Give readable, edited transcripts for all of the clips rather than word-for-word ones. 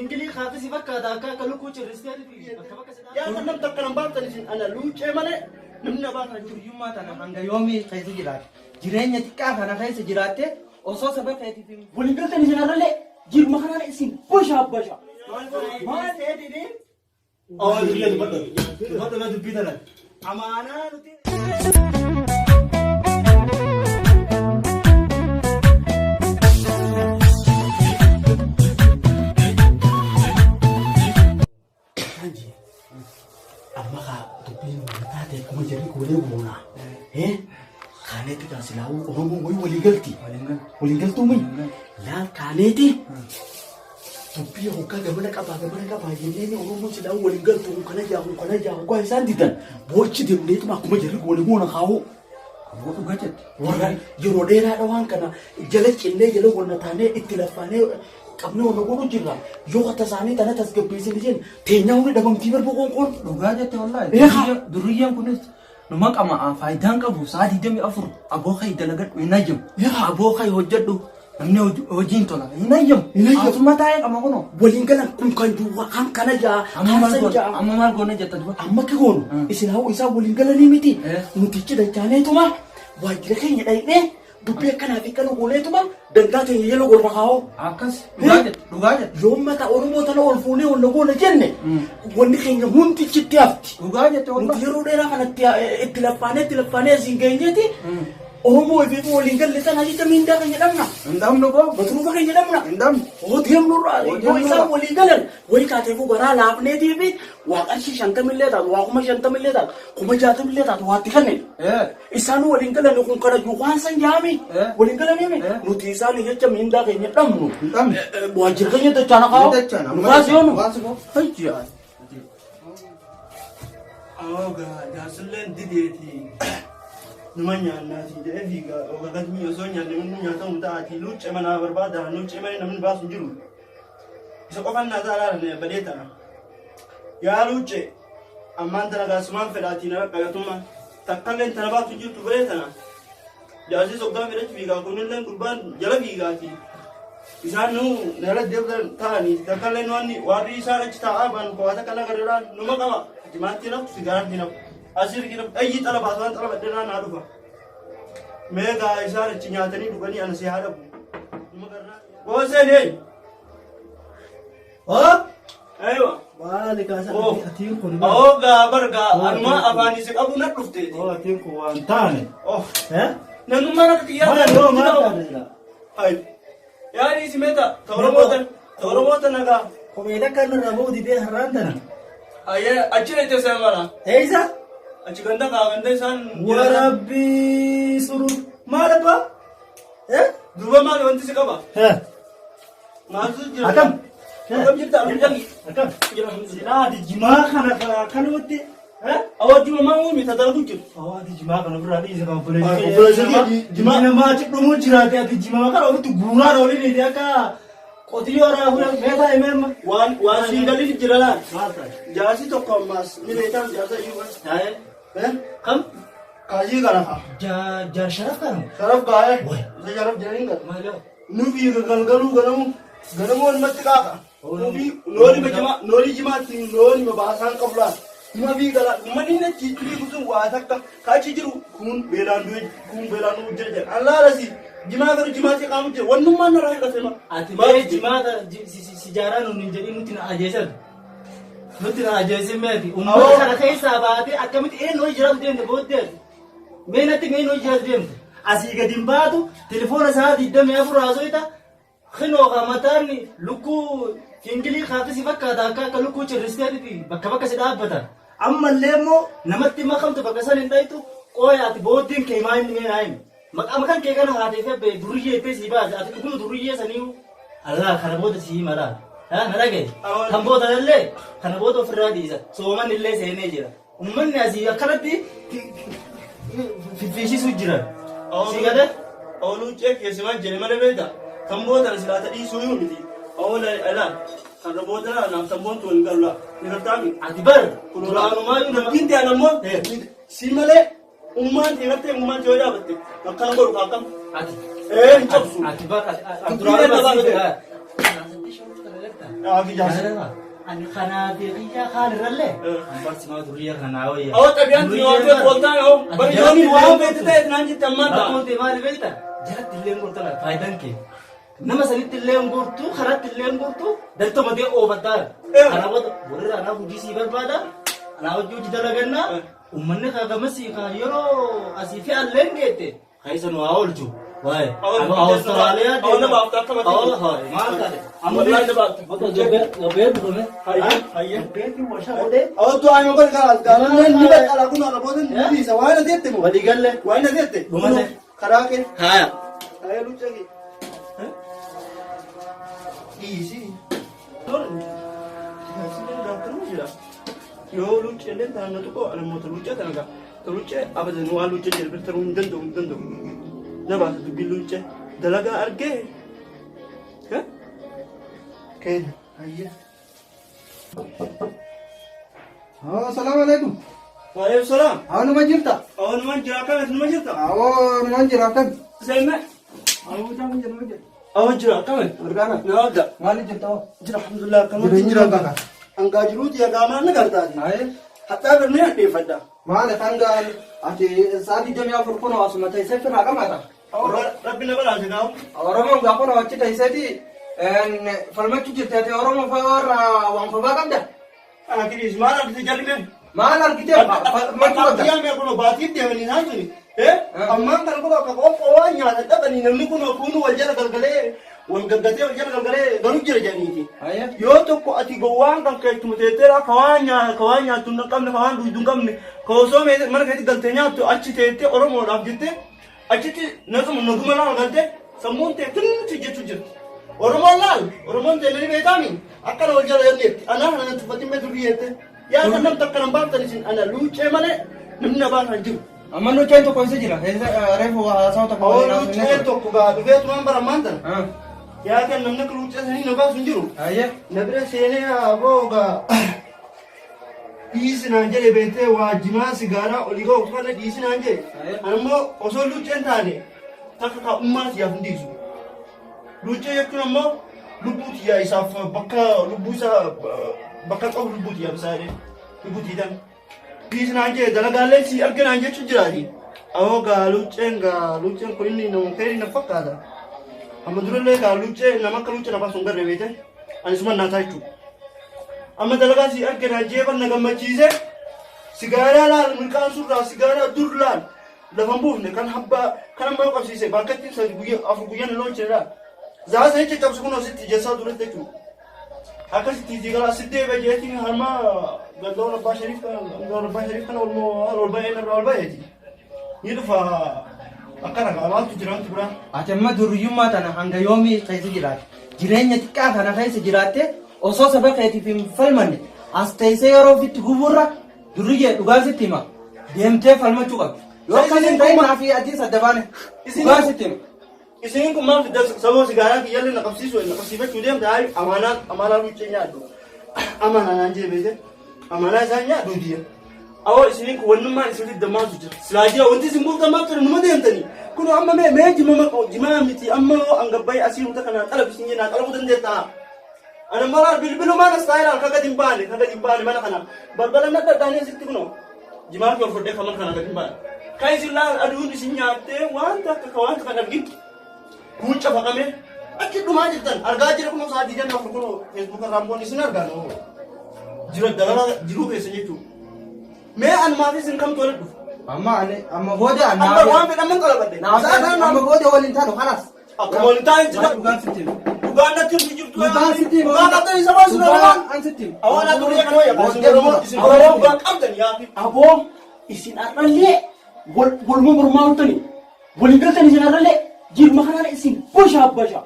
Ingili khafisi bakka da ka luku ci riskari ya nan takkan ba ta nishin ana luce male namna ba ta juriyum mata na hanga yomi kai su jirate jirenya tikka kana kai su jirate o so sabe kai tin woni gata ni generale jir mahana isin basha basha ma te didi awal dile bada na dubbi dana amana nuti amma ka dubbi ta te kuma jari ko le bona kaneti kan silawu oromo wai waligaltu mai la kaneti dubbi ko ka gaba da kaba yene ne oromo silawu waligaltu kana ja ko ai sanditan boci de ne kuma jari ko le bona kawo wato gajet wala jiro dera da wankana jalakin ne jalo gonna tane ittilafane qabne wala gono jirra yo ta sani tana tasgabbisi lijin tenya woni daga mtibar bokon kon gajet wallahi duriyan kunis numa kama faidan qabu saadi demi afur abokai dalagat inajum abokai hojjadu namne hojin tola inajum asuma taay kama kono bolin galan kun kan duwa kan kana ja amma mal gona jatta amma ki gono isinawu isa bolin galani miti mutici da jane tuma wajira kenya dai ne dubbe kana fi kana gole tuma dangata yelo gol rakawo akas dugajet yomma ta oromo ta no fune wala gona jenne wonni kenya hunti citti afti dugajet wala yero dera kana tilafane zingenyeti oromo be bo lingal le tana jita minda kanya damna ndam no go batru ba kanya damna ndam o diem no ra yo isa wali galan wai ka te fu bara la apne di bi wa kashi shanta mille da wa kuma shanta mille da kuma jata mille da wa tikane isa no wali galan kun kara ju wan san jami wali galan ne no ti isa ni yacca minda kanya damno ndam wa jirganya da tana kawo wa siyono hayya Oga da sulen dideti numanya nati da eviga oga gadmi yosonya ne munya ta muta ati luce mana barbada luce mai namun ba su jiru isa kofan na zara ne badeta ya luce amma tana ga suman fedati na kaga tuma takkallen tana ba su jiru badeta na ya si sokda mere viga kunun len kurban jala viga ti isa nu nela devdan tani takkallen wani wari isa ra chita aban ko ata kala garira numa kama Dimati na sigara dina asir kira ayi tala basuan tala badena na dufa mega isara cinyatani dugani ana se hada magarna ko se ne aywa wala ka sa atin ko ga barga alma afani se abu na dufte atin ko antane nanu mara tiya no mara ay yani simeta tawromota naga ko me da kan na mo di be harandana aye achire te samara eiza achiganda ka ganda san warabbi suru malaba duba mal wanti sikaba mazu jira akam jirta aljangi akam jira sila di jima kana kanoti awadi mama umi tadaru jir awadi jima kana bradi zaka bole jima na ma ci dumo jira ta di jima kana wutu gura ro ni dia ka Kotiyo rahu meta emem wan singali jirala mata jasi to komas ni beta jasa yuwa kam kaji kana ha jar sharaf kan sharaf gaye se sharaf jaringa malo nubi galgalu ganamu on matka nubi nori jima tin nori ma basan qabla kuma bi gala mani na titri kusun wa takka ka ci jiru kun belanu jeje Allah rasi jima gar jima ti kamute wannan man na rayuwa sai ma ati be jima ga sijara no ni jadi nutina ajesan nutina ajesi meti umma kana kai sabati akamit no jiram den de bodde me na tinga no jiram den asiga dimbadu telefona sa di dame afro azoita khino ga matani luku ingili khafisi bakka da ka luku ci riskati bakka sida abata amma lemo namatti makamtu bakka sanin daitu koya ati bodin ke mai ni nai makan ke kana hade fe be duriye te si ba ati kuma duriye saniu Allah kana boda si mara narage kan boda lalle kana boda firadi isa so man ille se ne jira umman nasi akalati fishi sujira sigade awlu check yesima jene male beta kan boda silata di suyu miti awla ala Karena bodoh nam sambon tuan kalau ni kami. Ati bar, duraanumaa yoo nama Kinti anammo si malee ummaan dhiirate ummaan jooja batte akkaan godhu kaakam. ati Cabsu. ati bar duraanumaa duraanumaa Yaa gijaasa. ani kanaa beekiyyaa kaalirrallee barsimaa duriyyaa kanaa wayya Awwa xabiyaan tiyootee booltaan yoo bari yooni waan beekte ta'e naan jette ammaan ta'a. Bakkoon ta'e maali beekta jalatti illee gortan faayidaan kee nama sanitti illee gortu karaatti illee gortu daltoma ta'e oofaddaa karaa wata warra anaa hojii sii barbaada anaa hojii dalagannaa ummanni kaagamasii kaan yeroo asii fi alleen geette kaisa nu haa oolchu waa'ee amma Awustiraaliyaa Awwa nama afta akka matii. awwa haa maal taate amma Wallahi nama afta. bakka gabbee dhufame Hayya. beekin washaa godhee Awwa tu'aa yoo godhe kaas gaalaan ni badhaadha kun ala booda ni dhiisa waan na teette moo. walii galle Waan na teette. Dhumate. Karaa kee. haaya Hayya luccagi. Dhiisi. Yoo luccee illee taa'an na tuqoo alamoota luccee kana gaa. Luccee abadan waan luccee jedhu bira taruu hin danda'u. Na baasa dubbiin luccee dalagaa argee. Keenya. Hayya. Assalamualaikum. Waalaikum salaam. Awak nama jirta? Awwa numan jira akkamitti numa jirta? Awak nama jirta? Seemme. Awak jangan jirta. Awwa jira akkamitti? Berkana. Na wadda. Mali jirta. Jira alhamdulillah akkamitti Jira baka. Angaa jiruuti egaa maal na gartaati? Aye. Hadhaa birnee hadheeffadha. Mali tanggal ati saati jamia furkono asuma tay sefe na kamata. Rabbi na balaase gaawu. Oromo gapono wachi tay seti en falmachu jirta ati oromo fawara wang fabakamda. Akiris maal argite jallimeen? Mal argite falmachu wada. Baatiyyaa mee kunoo baatiif deemanii isaan suni. Ammaan kana kun akka qophoo waan nyaata dhabanii namni kunoo kuunu wal jala galgalee wal gaggatee wal jala galgalee garuu jira jedhaniiti. Aye. Yoo tokko ati gowwaan kan keettuma teetteera ka waan nyaattu hin qabne ka waan dhugdu hin qabne ka osoo mana keetti galtee nyaattu achi teettee oromoodhaaf jettee achitti naguma laal galtee sammuun tee tunti jechuu jirti. Oromoon teelanii beekaami akkana wal jala yanneetti anaa kana natti uffatimee durii jettee yaa kan namni akka nan baaftan isin ana luuccee malee namni na baasan jiru. Amma nu cento ko jira. Refu sauta ko. Luuccee tokko gaa dhufee tumaan bara maantan Ah. yaa kan namni akka luuccee sanii na baasu hin jiru. Aye. Na bira seenee aboogaa dhiisinaan jedhe beektee waajimaa sigaaraa olii ga'u uffanna dhiisinaan jedhe. Ammoo osoo luucceen taane takka kaa'ummaa siyaaf hin dhiisu. Luuccee jechuun ammoo lubbuu xiyyaa isaaf bakka lubbuu isaa bakka qabu lubbuu xiyyaaf isaa jedhee lubbuu xiyyaan. Dhiisinaan jedhe dalagaalee si arginaan jechuun jiraati. Awoogaa luucceen kun inni nama keeri na fakkaata. Amma durallee gaa luuccee nama akka luuccee nafaa sun garree beekte ani suma naataa jechuudha. Amma dalagaa si arginaan jeeban na gammachiise sigaaraa laal milkaan surraa sigaaraa dur laal lafan buufne kan habbaa kan ammoo qabsiise bakkatti afur guyyaan loolchee laal. Zaasa jecha cabsu kun asitti jessaa duratti jechuudha. Akkasitti jigalaa siddee bajeetiin harma gandoon abbaa shariif kana ol ba'ee narraa ol ba'eeti. Ni dhufa akkana maaltu jiraantu biraa. Ati amma durriyyummaa tana hanga yoomii keessa jiraatte jireenya xiqqaa kana keessa jiraatte osoo saba keetiif hin falmanne as teessee yeroo ofitti guburra durriyyee dhugaa sitti hima deemtee falmachuu qabdi. Yoo akkas hin ta'in naa fi adii sadda baane dhugaa sitti hima. Isin kun maal fidda saboo sigaaraa kiyyaallee na qabsiifachuu deemte amaanaa luuccee nyaaddu. Amaanaa naan jee beekte amaanaa isaan nyaaddu diya. Awoo isiniin kun wannummaan isinitti dammaatu jira. Silaa jira wanti isin buuf dammaatu jira numa deemtanii. Kun amma mee jimaa miti amma yoo angabbayii asii humta kanaa qalabisiin jennaa qalabuu dandeettaa. Ana mara bilbilumaan as taa'ee laal kaga dimbaane mana kana balbala nadda dhaanii asitti kunoo jimaa fi ol fudhee kaman kana gadi hin baane. Kan isin laal aduun isin nyaattee wanta kan argitu. Kun cafaqamee achi dhumaa jirtan argaa jira kunoo sa'aatii janna afur kunoo feesbuuk irraan boon isin argaa noo jira dalagaa jiruu keessa jechuudha. Mee anumaaf isin kamtu walitti dhufu? Amma booda Amma waan fedhaman qalabadde. amma booda waliin taanu kanas. Akkuma waliin taa'in jira. Dhugaan sitti hima. Dhugaan natti hin jirtu. Dhugaan sitti hima. Dhugaan qabdan isa baasu Dhugaan an sitti hima. Awwaan aduunyaa kana wayyaa isin Oromoo dhugaan qabdan yaafi. Aboon isin arrallee waluma mormaa turtani waliin galtan isin arrallee jirma kanaan isin basha.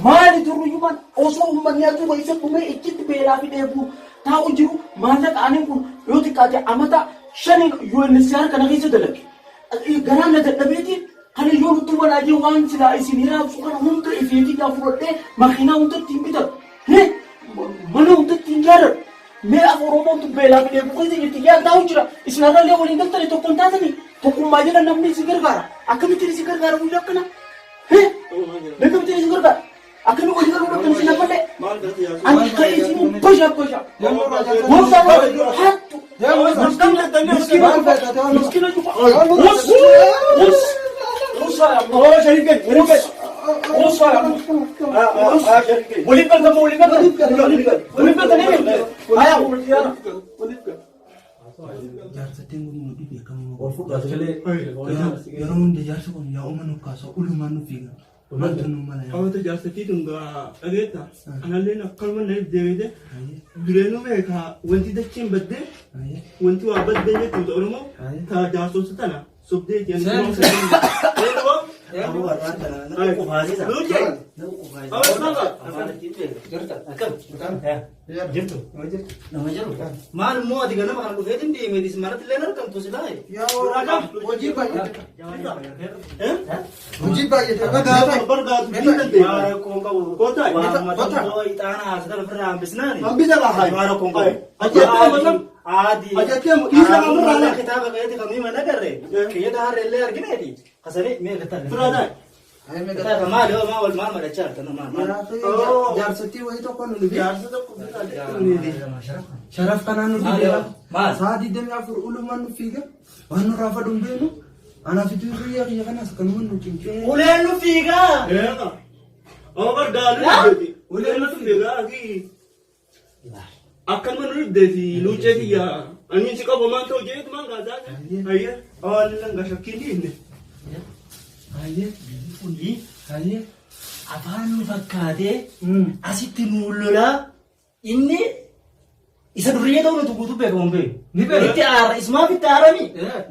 Maali durriyyumaan osoo uummanni aduu keessa dhumee ijjitti beelaa fi dheebuu taa'u jiru maallaqa aaniin kun yoo xiqqaate amata shaniin UNHCR kana keessa dalage. Garaan na dadhabeetiin kan yoo nutti walaajee waan silaa isin hiraabsu kana hunda ifeetii fudhadhee makiinaa hunda ittiin bitatu. mana hundatti hin jaalladhu. Mee af Oromoon beelaa fi dheebuu keessa jirti yaaddaa jira. Isinarraallee waliin galtanii tokko hin taatanii tokkummaa jala namni isin gargaara. Akkamittiin isin gargaara guyyaa akkana? Akkamittiin isin gargaara? Akkamitti waliin galuu dhabdan isin ammallee? Ani kan isin basha. Gooftaa hattu. Miskina juga. Musa. Oh, Syarikin. Musa. Boleh kan kamu boleh kan? Boleh kan tadi? Ayah boleh ya. Jaarsatiin kun nuti beekamu. Yeroo hundi jaarsa kun yaa uumanuu kaasoo ulumaan nu fiiga. Wanta nu mala yaa. Awwaata jaarsatii tun gaa dhageetta. Analleen akkanuma naaf deemite dureenuu beekaa wanti dachiin baddee wanti waa baddee jechuudha Oromoo taa jaarsota tana sobdee jedhamu. Aku warna kana na kufaasi sa. Jirtu. Nama jiru. Maal immoo ati ganama kana dhufeetiin deemeetis maratti illee argamtu silaa. Hojii baay'ee. Hojii baay'ee. Bargaatu diinagdee. Maara koonqa Kota. ixaana haasata lafirraa hambisnaani. Hambisa lahaa. Maara koonqa. Adi. Ajajjeemu isa amurraa kitaaba qabeeti kamii mana garre. Kiyyata harreellee argineeti. Kasanii mee gataa. Firaadhaa. Kitaaba maali hoo maal madachaa argana maal. Jaarsatti wayii tokko nu dhibe. Jaarsa tokko Sharaf kanaan nu dhibe. Maal? Sa'a 24 ulumaan nu fiiga. Waan nu raafa dhumbeenu. Anaaf itti guyyaa kiyya kanaas kanuma nu cincee. Uleen nu fiigaa. Eeqa. Oo bargaatu dhibbeeti. Uleen nu fiigaa fi akkanuma nu dhibdeeti luuccee kiyya. Ani si qabu maan ta'u jeetu maan gaasaa. Ayya. Awwaalli langa shakkii dhiifne. Hayyee kuni hayyee afaan nu fakkaatee asitti nu lolaa inni isa duree ta'u nuti guutuu beekamu beeku. Ni beeku. Itti aara isumaaf itti aarami.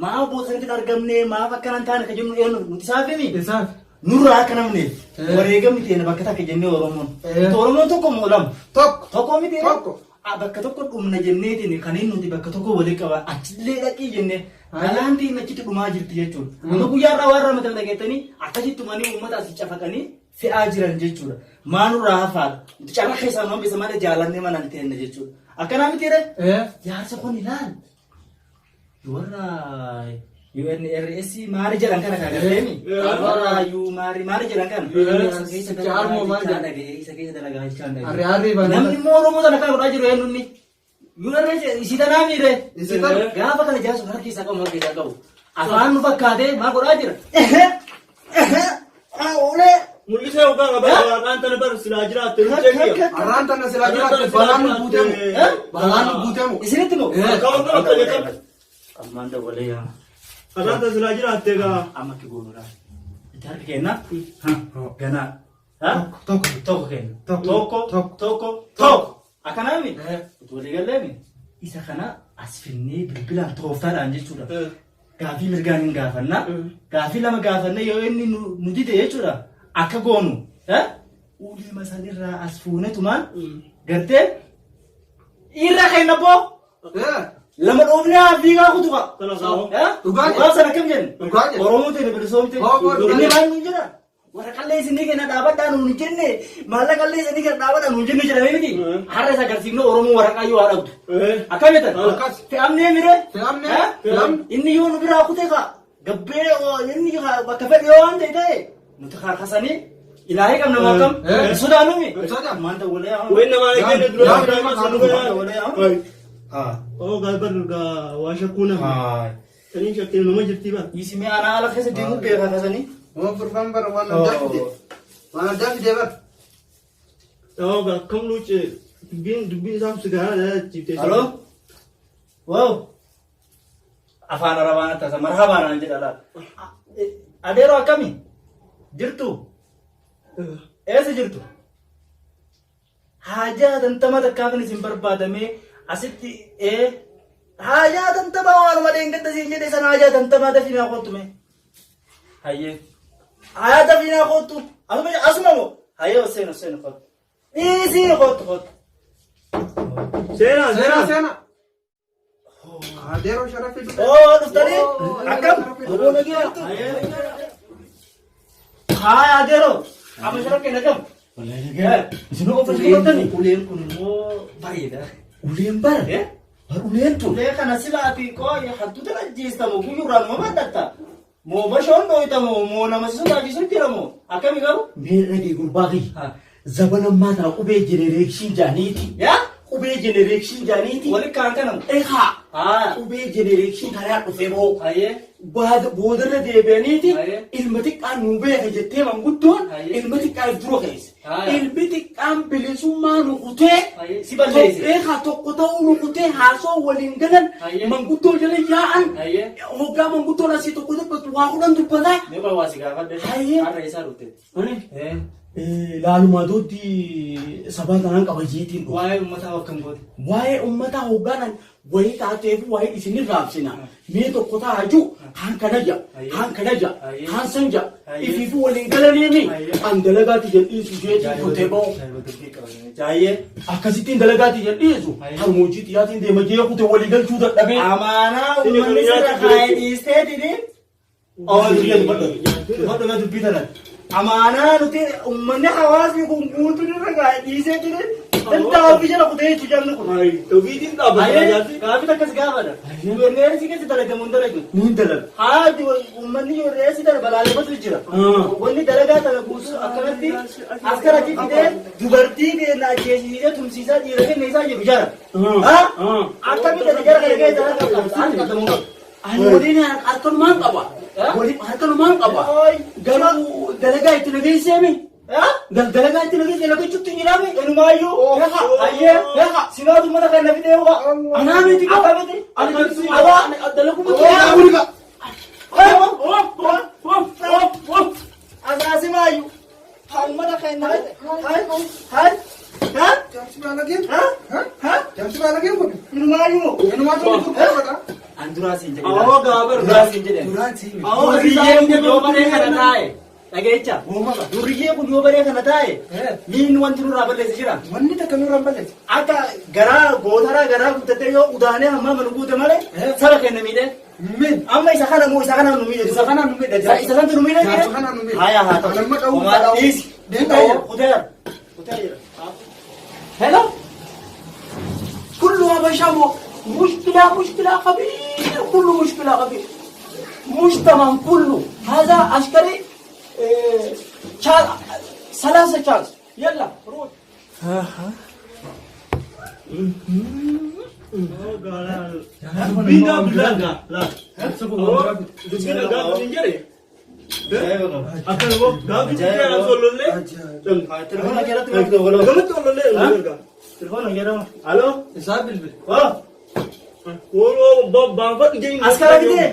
Maa boosanitti hin argamne maaf akkanaan taane ka jennu eenyu nuti saafimi. Isaaf. Nurraa akka namne wareegamni teena bakka takka jennee Oromoon. Oromoon tokko moo lama? Tokko miti. Tokko. Bakka tokko dhumna jenneetiin kan inni nuti bakka tokko waliin qaba achillee dhaqii jennee alaantiin achitti dhumaa jirti jechuudha. Amma guyyaarraa waan ramatan dhageettanii akkasitti manii uummata asii cafaqanii fe'aa jiran jechuudha. Maanurraa hafaadha. Carraa keessaa nama bisa malee jaalannee manaan ta'e jechuudha. Akkanaa miti ree? Jaarsa kun ilaal. Warra UNRS maali jedhan kana kaagateemi. Warra maali jedhan kana. Isa keessa dalagaa jechaan dhagee. Harri bana. Namni immoo Oromoo sana kan godhaa jiru eenyunni. UNRS isii tanaa miire. Gaafa kana jaarsa kana keessaa qabu maal keessaa qabu. Afaan nu fakkaatee maal godhaa jira. Olee. Mul'isee yookaan qabaa tana bar silaa jiraatte luuccee kiyya. Arraan tana silaa jiraatte balaan nu guutemu. Balaan nu guutemu. Isinitti moo? Qabu qabu qabu. Ammaan dabalee yaa. Arraan tana silaa jiraatte gaa. Amma ki goonudha. Itti harki kenna. Ganaa. Tokko kenna. Tokko. Akkanaami. Utuu walii galleemi. Isa kana as finnee bilbilaan tooftaadhaan jechuudha. Gaafii mirgaan hin gaafannaa. Gaafii lama gaafannee yoo inni nu dide jechuudha. Akka goonu. Ulee masanirraa as fuunetumaan. Gartee. Irra kenna boo. Lama dhoofnee hafiigaa kutuqa. Dhugaa sana kam jennu? Oromoo ta'e bilisoomte. Inni maal nuun jedha? Warra qallee isinii kenna dhaabadhaa nuun jenne maalla qallee isinii kenna dhaabadhaa nuun jenne jedhamee miti. Har'a isa agarsiifne Oromoo waraqaa yoo haa dhabdu. Akkamitan? Fe'amnee mire? Inni yoo nu biraa kute kaa gabbee inni bakka fedhe yoo waan ta'e nuti kaakasanii ilaalee qabna maa kam? Sodaanumi? Maanta walee haa. Wayin namaa eegale dura Oh, galbar gaa waa shakkuu nama. Sanii shakkee nama jirtii baa. Isimi aanaa ala keessa deemuu beekaa kasanii. Waan furfaan bara waan addaa fide. Waan addaa fide bara. Yoo gaa kam luuccee dubbiin isaaf sigaaraa jibtee. Halloo? Wow. Afaan Arabaan attasa marhabaa naan jedha laata. Adeeroo akkami? Jirtu? Eessa jirtu? Haajaa tantama takkaafin isin barbaadamee asitti haajaa tantama waanuma deengatti siin jedhe sana haajaa tantamaa dafiinaa kottume. Hayyee. Haajaa dafiinaa kottu. Asuma moo? Hayyee seena kottu. Dhiisii kottu. Seena. Adeeroo sharafi dhufe. Dhuftanii? Akkam? Oboo nagee jirtu? Haaya adeeroo. Amma sharafi akkam? Wallahi nagaa. Isin of fudhatanii. Uleen kun immoo bareeda. Uleen bara. Bar uleen tun. Ulee kana silaati qooyi hattuutu ajjeestamu guyyurraan moo maddatta. Moo bashoon dhooytamu moo nama sisutaachisu jiramu akkami garu. Mee dhagee gurbaa kiyya. Zabana ammaa tana qubee jenereekshin jaaniiti. Yaa Qubee jenereekshin jaaniiti. wali kaan kanamu. Eegaa. Haa. Qubee jenereekshin kanaa dhufee moo. Hayyee. Boodarra deebi'aniiti Aye. ilma xiqqaan nu beeka jettee manguddoon Aye. ilma xiqqaa dura keessa. Aye. Ilmi xiqqaan bilisummaa nu kutee Aye. Si balleesse. Eegaa tokko ta'uu nu kutee haasoo waliin galan Aye. manguddoo jala yaa'an Aye. hoggaa manguddoon asii tokko dubbatu waa kudhan dubbataa. Mee barbaasi gaafadhe. Hayyee. Har'a isaa dhufte. Laalumaa dootti sabaa kanaan qabajiitiin dhufa. Waa'ee uummataa akkam goote. Waa'ee uummataa hogganan wayii taateef waa'ee isinii raabsina. Mee tokko taa'aju kaan kana ja'a, Aye. kaan kana ja'a, Aye. kaan san ja'a. Aye. Ifiifu waliin galaniimi. Aye. An dalagaati jedhiisu jeetii kutee ba'u. Jaayyee. Akkasittiin dalagaati jedhiisu. Aye. Harmoojii xiyyaatiin deema jee kutee walii galchuu dadhabee. Amaanaa uummanni sirra kaayee dhiistee didin. Fadhuma dubbii tanan. Amaanaa nuti uummanni hawaasni kun guutuu irra kaayee dhiisee didin. Danda'a ofii jala kutee jechuun jamni kun. Ofiitiin dhaabbataa jaarti. Gaafii akkas gaafadha. Yoorreessi keessa dalagamu hin dalagu. Niin dalaga. Haati uummanni yoorreessi tana balaaleffatu jira. Wanni dalagaa tana guutuu akkanatti askaraatti fidee dubartii keenya ajjeesiisee tumsiisaa dhiira kenna isaa jiru jara. Akkamitti jara kana keessa harkamu qabu. Ani waliin harkanumaan qaba. Waliin harkanumaan qaba. Garuu dalagaa itti nageesseemi. Dalagaa itti nageessee lagachuutti jiraame. Enumaayyuu. Hayyee. Sibaatu mana kan na fidee uga. Anaa miti qaba. Akkamitti. Dalaguma Asaasi maayyuu. Haa uummata kan na fide. Hai. Enumaayyuu. An duraasin jedhe. Awwa gaabar. Duraasin jedhe. Duriyyeen kun yoo baree kana taa'e. Dhageecha. Duriyyee kun yoo baree kana taa'e. Miin wanti nurraa balleessi jira. Wanni takka nurraa balleessi. Akka garaa gootaraa garaa guuttattee yoo udaanee hammaa mana guute malee saba kenna miidhee. Min. Amma isa kana moo isa kana nu miidhe? Isa kana nu miidhe. Isa kantu nu miidhe? Isa kana nu miidhe. Haya haa ta'u. Lamma dha'uu Homaa dha'uu. dhiisi. Deemtaa. Kuteera. Kuteera. Hello. كله بشامو مشكلة كبيرة كله مشكلة كبيرة مجتمع كله هذا عسكري ثلاثة شانس يلا روح Bina bilaga. La. Bina gaafa hin jedhe. Akkana moo gaafa hin jedhe solollee. Telefoona keerratti gaafa dabalama. Gamatti solollee hin gargaa. Telefoona keerratti. Aloo. Isaa bilbil. Oh. Wolo baanfadhu jeen. Askara bitee.